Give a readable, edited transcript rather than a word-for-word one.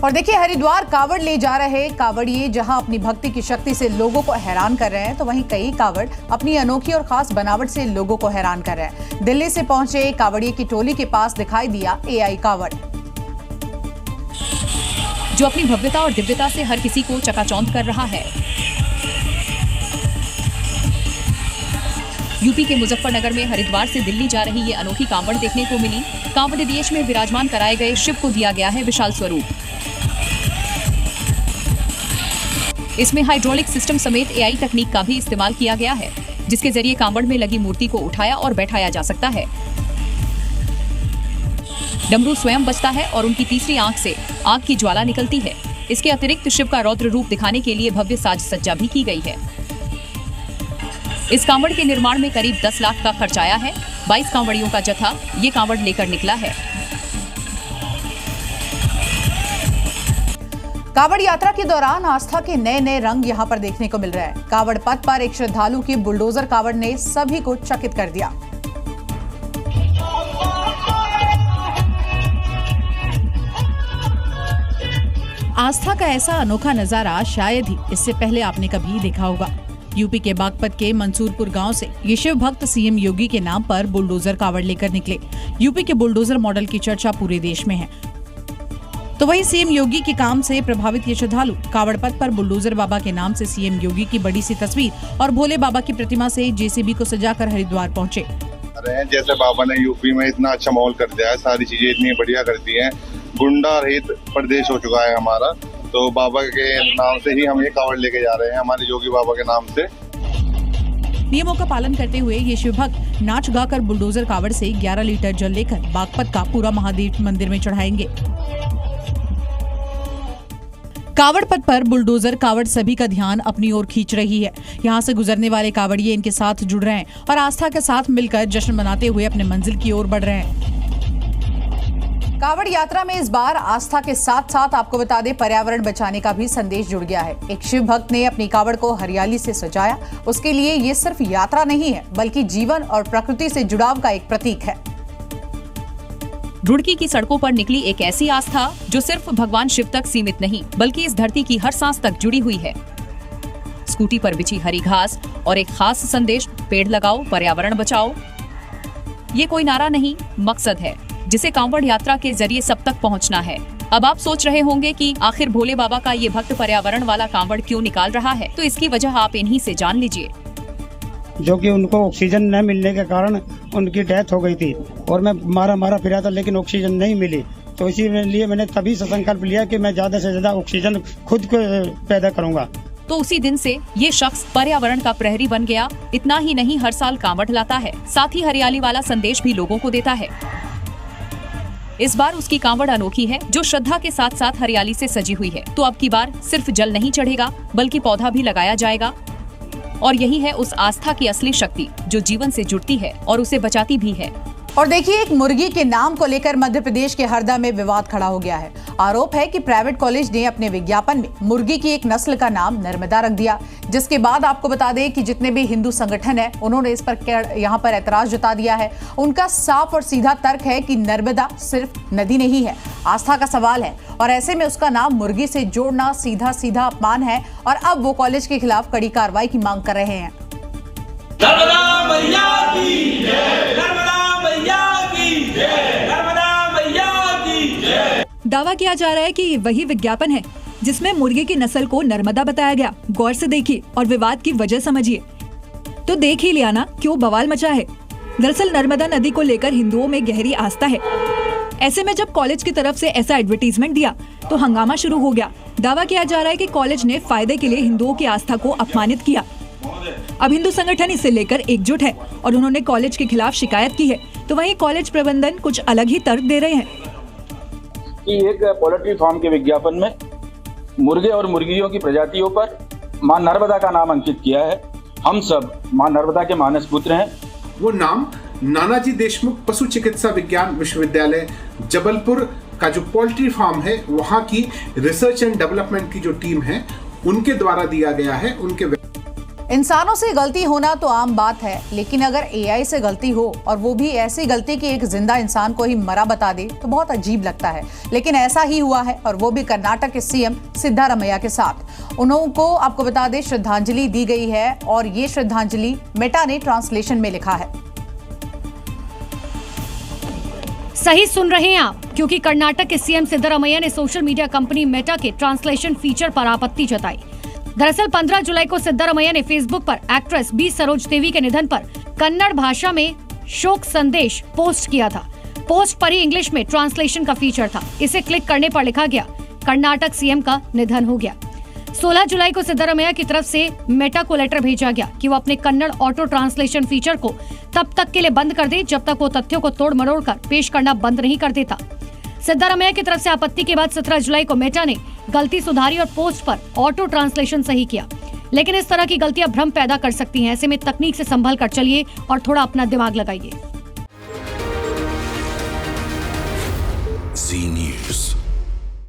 और देखिए, हरिद्वार कावड़ ले जा रहे कावड़िए जहां अपनी भक्ति की शक्ति से लोगों को हैरान कर रहे हैं, तो वहीं कई कावड़ अपनी अनोखी और खास बनावट से लोगों को हैरान कर रहे हैं। दिल्ली से पहुंचे कावड़िए की टोली के पास दिखाई दिया एआई कावड़, जो अपनी भव्यता और दिव्यता से हर किसी को चकाचौंध कर रहा है। यूपी के मुजफ्फरनगर में हरिद्वार से दिल्ली जा रही ये अनोखी कांवड़ देखने को मिली। कांवड़ देश में विराजमान कराए गए शिव को दिया गया है विशाल स्वरूप। इसमें हाइड्रोलिक सिस्टम समेत एआई तकनीक का भी इस्तेमाल किया गया है, जिसके जरिए कांवड़ में लगी मूर्ति को उठाया और बैठाया जा सकता है। डमरू स्वयं बजता है और उनकी तीसरी आंख से आग की ज्वाला निकलती है। इसके अतिरिक्त शिव का रौद्र रूप दिखाने के लिए भव्य साज सज्जा भी की गई है। इस कांवड़ के निर्माण में करीब 10 लाख का खर्च आया है। 22 कांवड़ियों का जत्था ये कांवड़ लेकर निकला है। कावड़ यात्रा के दौरान आस्था के नए नए रंग यहां पर देखने को मिल रहे हैं। कावड़ पथ पर एक श्रद्धालु की बुलडोजर कावड़ ने सभी को चकित कर दिया। आस्था का ऐसा अनोखा नजारा शायद ही इससे पहले आपने कभी देखा होगा। यूपी के बागपत के मंसूरपुर गांव से ये शिव भक्त सीएम योगी के नाम पर बुलडोजर कावड़ लेकर निकले। यूपी के बुलडोजर मॉडल की चर्चा पूरे देश में है। तो वहीं सीएम योगी के काम से प्रभावित ये श्रद्धालु कावड़ पथ पर बुलडोजर बाबा के नाम से सीएम योगी की बड़ी सी तस्वीर और भोले बाबा की प्रतिमा से जेसीबी को सजाकर हरिद्वार पहुंचे। जैसे बाबा ने यूपी में इतना अच्छा माहौल कर दिया है, सारी चीजें इतनी बढ़िया कर दी हैं, गुंडा रहित प्रदेश हो चुका है हमारा, तो बाबा के नाम से ही हम ये कावड़ लेके जा रहे हैं, हमारे योगी बाबा के नाम से। नियमों का पालन करते हुए ये शिव भक्त नाच गाकर बुलडोजर कावड़ से 11 लीटर जल लेकर बागपत का पूरा महादेव मंदिर में चढ़ाएंगे। कावड़ पथ पर बुलडोजर कावड़ सभी का ध्यान अपनी ओर खींच रही है। यहाँ से गुजरने वाले कावड़िए इनके साथ जुड़ रहे हैं और आस्था के साथ मिलकर जश्न मनाते हुए अपने मंजिल की ओर बढ़ रहे हैं। कावड़ यात्रा में इस बार आस्था के साथ साथ आपको बता दें, पर्यावरण बचाने का भी संदेश जुड़ गया है। एक शिव भक्त ने अपनी कावड़ को हरियाली से सजाया। उसके लिए ये सिर्फ यात्रा नहीं है, बल्कि जीवन और प्रकृति से जुड़ाव का एक प्रतीक है। रुड़की की सड़कों पर निकली एक ऐसी आस्था जो सिर्फ भगवान शिव तक सीमित नहीं, बल्कि इस धरती की हर सांस तक जुड़ी हुई है। स्कूटी पर बिछी हरी घास और एक खास संदेश, पेड़ लगाओ, पर्यावरण बचाओ। ये कोई नारा नहीं, मकसद है जिसे कांवड़ यात्रा के जरिए सब तक पहुंचना है। अब आप सोच रहे होंगे कि आखिर भोले बाबा का ये भक्त पर्यावरण वाला कांवड़ क्यों निकाल रहा है, तो इसकी वजह आप इन्हीं से जान लीजिए। जो कि उनको ऑक्सीजन न मिलने के कारण उनकी डेथ हो गई थी और मैं मारा फिरा था, लेकिन ऑक्सीजन नहीं मिली, तो इसीलिए मैंने तभी संकल्प लिया कि मैं ज्यादा से ज्यादा ऑक्सीजन खुद को पैदा करूंगा। तो उसी दिन से ये शख्स पर्यावरण का प्रहरी बन गया। इतना ही नहीं, हर साल कांवड़ लाता है, साथ ही हरियाली वाला संदेश भी लोगों को देता है। इस बार उसकी कांवड़ अनोखी है, जो श्रद्धा के साथ साथ हरियाली से सजी हुई है। तो अब की बार सिर्फ जल नहीं चढ़ेगा, बल्कि पौधा भी लगाया जाएगा। और यही है उस आस्था की असली शक्ति, जो जीवन से जुड़ती है और उसे बचाती भी है। और देखिए, एक मुर्गी के नाम को लेकर मध्य प्रदेश के हरदा में विवाद खड़ा हो गया है। आरोप है कि प्राइवेट कॉलेज ने अपने विज्ञापन में मुर्गी की एक नस्ल का नाम नर्मदा रख दिया, जिसके बाद आपको बता दें कि जितने भी हिंदू संगठन है, उन्होंने इस पर यहाँ पर ऐतराज जता दिया है। उनका साफ और सीधा तर्क है कि नर्मदा सिर्फ नदी नहीं है, आस्था का सवाल है, और ऐसे में उसका नाम मुर्गी से जोड़ना सीधा सीधा अपमान है। और अब वो कॉलेज के खिलाफ कड़ी कार्रवाई की मांग कर रहे हैं। नर्मदा मैया की जय, नर्मदा मैया की जय, नर्मदा मैया की जय। दावा किया जा रहा है कि ये वही विज्ञापन है जिसमें मुर्गे की नस्ल को नर्मदा बताया गया। गौर से देखिए और विवाद की वजह समझिए, तो देख ही लिया ना क्यों बवाल मचा है। दरअसल नर्मदा नदी को लेकर हिंदुओं में गहरी आस्था है। ऐसे में जब कॉलेज की तरफ से ऐसा एडवर्टीजमेंट दिया तो हंगामा शुरू हो गया। दावा किया जा रहा है कि कॉलेज ने फायदे के लिए हिंदुओं की आस्था को अपमानित किया। अब हिंदू संगठन इसे लेकर एकजुट है और उन्होंने कॉलेज के खिलाफ शिकायत की है। तो वहीं कॉलेज प्रबंधन कुछ अलग ही तर्क दे रहे हैं कि एक पोल्ट्री फार्म के विज्ञापन में मुर्गे और मुर्गियों की प्रजातियों पर मां नर्मदा का नाम अंकित किया है। हम सब मां नर्मदा के मानस पुत्र हैं। वो नाम नानाजी देशमुख पशु चिकित्सा विज्ञान विश्वविद्यालय जबलपुर का जो पोल्ट्री फार्म है, वहाँ की रिसर्च एंड डेवलपमेंट की जो टीम है, उनके द्वारा दिया गया है। उनके इंसानों से गलती होना तो आम बात है, लेकिन अगर एआई से गलती हो और वो भी ऐसी गलती कि एक जिंदा इंसान को ही मरा बता दे तो बहुत अजीब लगता है। लेकिन ऐसा ही हुआ है, और वो भी कर्नाटक के सीएम सिद्धारमैया के साथ। उनको आपको बता दें श्रद्धांजलि दी गई है, और ये श्रद्धांजलि मेटा ने ट्रांसलेशन में लिखा है। सही सुन रहे हैं आप, क्योंकि कर्नाटक के सीएम सिद्धारमैया ने सोशल मीडिया कंपनी मेटा के ट्रांसलेशन फीचर पर आपत्ति जताई। दरअसल 15 जुलाई को सिद्धारमैया ने फेसबुक पर एक्ट्रेस बी सरोज देवी के निधन पर कन्नड़ भाषा में शोक संदेश पोस्ट किया था। पोस्ट पर ही इंग्लिश में ट्रांसलेशन का फीचर था। इसे क्लिक करने पर लिखा गया, कर्नाटक सीएम का निधन हो गया। 16 जुलाई को सिद्धारमैया की तरफ से मेटा को लेटर भेजा गया कि वो अपने कन्नड़ ऑटो ट्रांसलेशन फीचर को तब तक के लिए बंद कर दे जब तक वो तथ्यों को तोड़ मरोड़ कर पेश करना बंद नहीं कर देता। सिद्धारमैया की तरफ से आपत्ति के बाद 17 जुलाई को मेटा ने गलती सुधारी और पोस्ट पर ऑटो ट्रांसलेशन सही किया। लेकिन इस तरह की गलतियां भ्रम पैदा कर सकती हैं। ऐसे में तकनीक से संभल कर चलिए और थोड़ा अपना दिमाग लगाइए।